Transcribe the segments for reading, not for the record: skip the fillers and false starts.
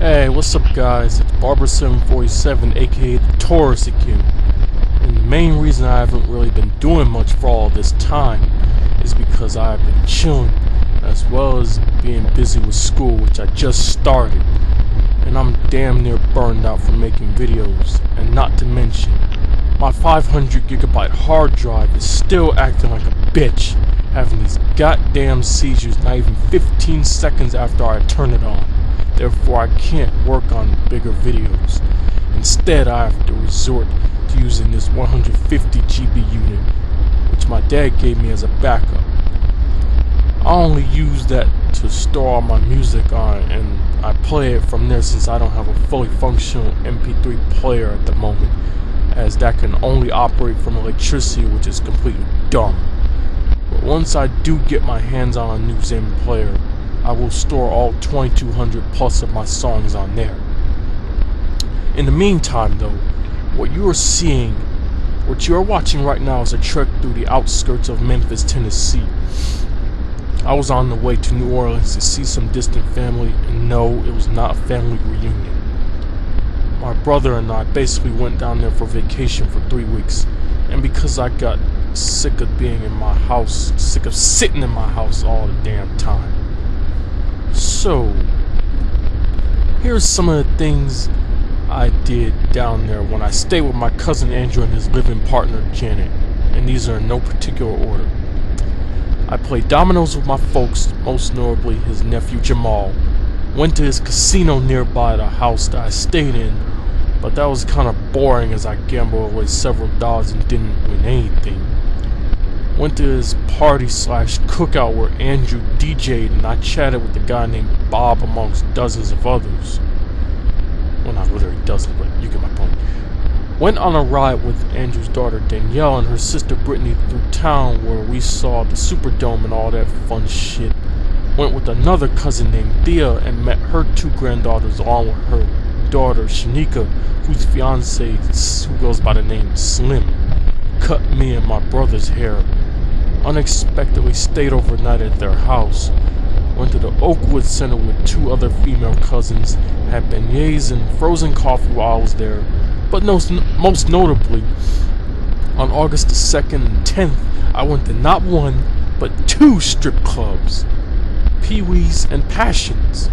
Hey, what's up guys? It's Barber747 aka The Taurus again. And the main reason I haven't really been doing much for all this time is because I've been chilling, as well as being busy with school, which I just started. And I'm damn near burned out from making videos, and not to mention, my 500 gigabyte hard drive is still acting like a bitch, having these goddamn seizures not even 15 seconds after I turn it on. Therefore, I can't work on bigger videos. Instead, I have to resort to using this 150 GB unit, which my dad gave me as a backup. I only use that to store all my music on, and I play it from there since I don't have a fully functional MP3 player at the moment, as that can only operate from electricity, which is completely dumb. But once I do get my hands on a new Zen player, I will store all 2200 plus of my songs on there. In the meantime though, what you are watching right now is a trek through the outskirts of Memphis, Tennessee. I was on the way to New Orleans to see some distant family, and no, it was not a family reunion. My brother and I basically went down there for vacation for 3 weeks, and because I got sick of being in my house, sick of sitting in my house all the damn time. So, here's some of the things I did down there when I stayed with my cousin Andrew and his living partner Janet, and these are in no particular order. I played dominoes with my folks, most notably his nephew Jamal. Went to his casino nearby the house that I stayed in, but that was kind of boring as I gambled away several dollars and didn't win anything. Went to his party / cookout where Andrew DJ'd, and I chatted with a guy named Bob amongst dozens of others. Well, not literally dozens, but you get my point. Went on a ride with Andrew's daughter Danielle and her sister Brittany through town where we saw the Superdome and all that fun shit. Went with another cousin named Thea and met her 2 granddaughters along with her daughter Shanika, whose fiance, who goes by the name Slim, cut me and my brother's hair. Unexpectedly stayed overnight at their house. Went to the Oakwood Center with 2 other female cousins. Had beignets and frozen coffee while I was there. But most notably, on August the 2nd and 10th, I went to not 1, but 2 strip clubs. Pee-wee's and Passions.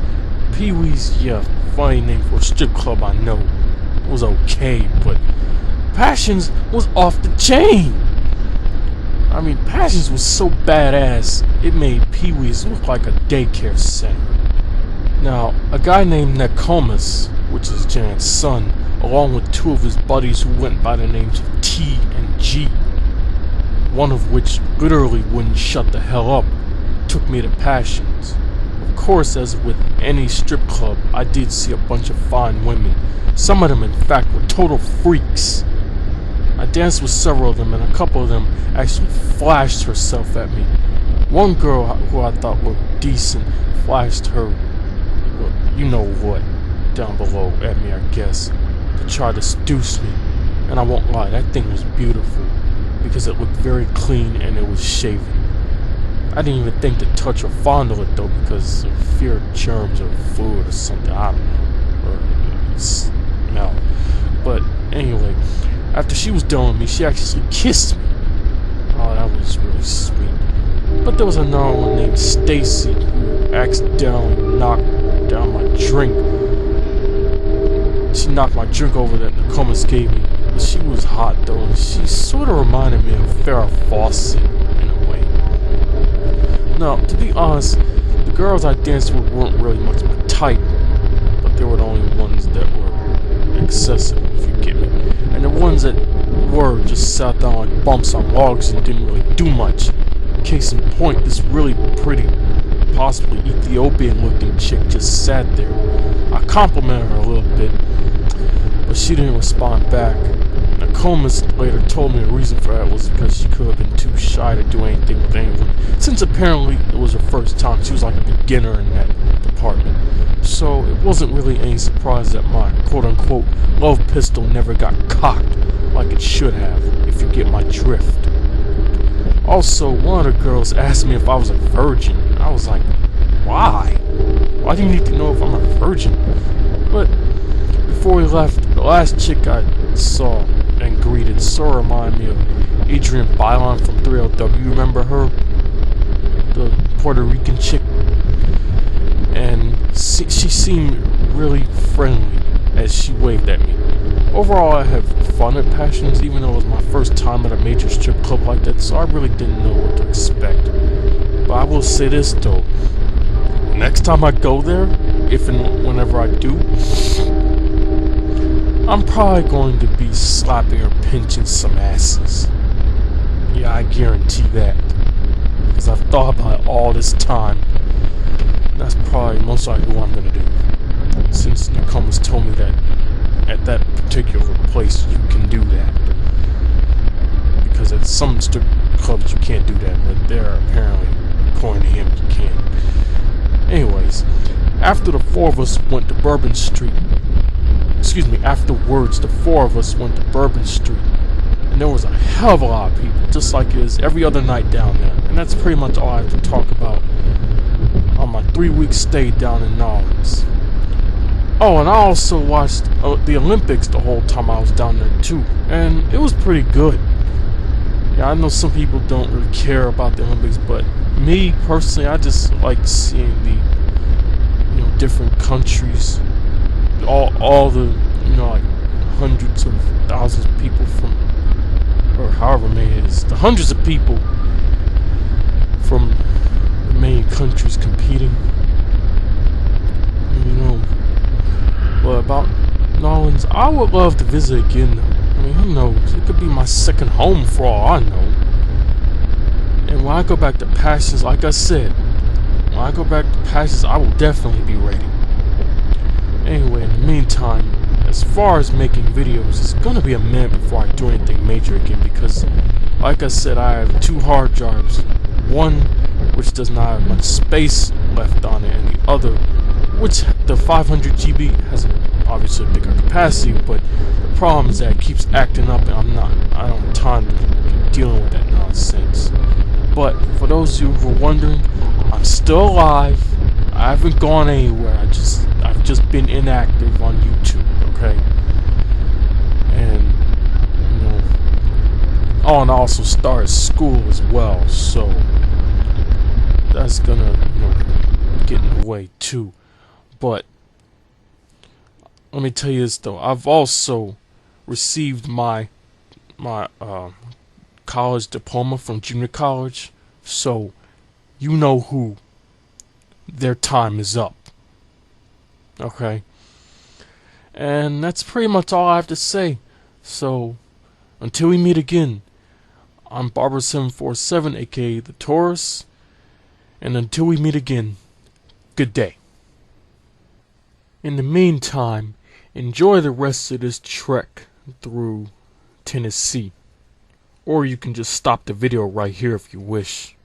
Pee-wee's, yeah, funny name for a strip club, I know. It was okay, but Passions was off the chain. I mean, Passions was so badass, it made Pee-wee's look like a daycare center. Now, a guy named Nekomas, which is Janet's son, along with 2 of his buddies who went by the names of T and G, one of which literally wouldn't shut the hell up, took me to Passions. Of course, as with any strip club, I did see a bunch of fine women. Some of them, in fact, were total freaks. I danced with several of them, and a couple of them actually flashed herself at me. One girl who I thought looked decent flashed her, well, you know what, down below at me, I guess, to try to seduce me. And I won't lie, that thing was beautiful, because it looked very clean and it was shaven. I didn't even think to touch or fondle it though, because of fear of germs or fluid or something, I don't know, or smell. But anyway, after she was done with me, she actually kissed me. Oh, that was really sweet. But there was another one named Stacy who accidentally knocked down my drink. She knocked my drink over that Nekomas gave me. But she was hot though, and she sort of reminded me of Farrah Fawcett in a way. Now, to be honest, the girls I danced with weren't really much my type, but they were the only ones that were excessive, if you get me. And the ones that were just sat down like bumps on logs and didn't really do much. Case in point, this really pretty, possibly Ethiopian looking chick just sat there. I complimented her a little bit, but she didn't respond back. Nekomas later told me the reason for that was because she could have been too shy to do anything with anyone, since apparently it was her first time. She was like a beginner in that department. So it wasn't really any surprise that my quote-unquote love pistol never got cocked like it should have, if you get my drift. Also, one of the girls asked me if I was a virgin. I was like, why? Why do you need to know if I'm a virgin? before we left, the last chick I saw and greeted so reminded me of Adrian Bylon from 3LW. You remember her? The Puerto Rican chick. And she seemed really friendly as she waved at me. Overall, I have fun at Passions, even though it was my first time at a major strip club like that, so I really didn't know what to expect. But I will say this though, next time I go there, if and whenever I do, I'm probably going to be slapping or pinching some asses. Yeah, I guarantee that. Because I've thought about it all this time. That's probably most likely what I'm going to do. Since Newcomers told me that at that particular place you can do that. Because at some strip clubs you can't do that, but there apparently, according to him, you can. Anyways, after the four of us went to Bourbon Street, afterwards the four of us went to Bourbon Street, and there was a hell of a lot of people, just like it is every other night down there. And that's pretty much all I have to talk about on my 3-week stay down in New Orleans. Oh, and I also watched the Olympics the whole time I was down there too, and it was pretty good. Yeah, I know some people don't really care about the Olympics, but me personally, I just like seeing the different countries, all the like hundreds of thousands of people from, or however many it is, the hundreds of people from the main countries competing. But about New Orleans, I would love to visit again though. I mean, who knows? It could be my second home for all I know. And when I go back to Passions, like I said, when I go back to Passions, I will definitely be ready. Anyway, in the meantime, as far as making videos, it's gonna be a minute before I do anything major again because, like I said, I have 2 hard drives. One which does not have much space left on it, and the other, which the 500 GB has obviously a bigger capacity, but the problem is that it keeps acting up, and I don't have time to be dealing with that nonsense. But for those of you who are wondering, I'm still alive. I haven't gone anywhere. I've just been inactive on YouTube, okay? And oh, and I also started school as well, so that's gonna get in the way too. But let me tell you this though, I've also received my college diploma from junior college, so you know who their time is up. Okay? And that's pretty much all I have to say. So until we meet again, I'm Barber747, aka The Taurus, and until we meet again, good day. In the meantime, enjoy the rest of this trek through Tennessee. Or you can just stop the video right here if you wish.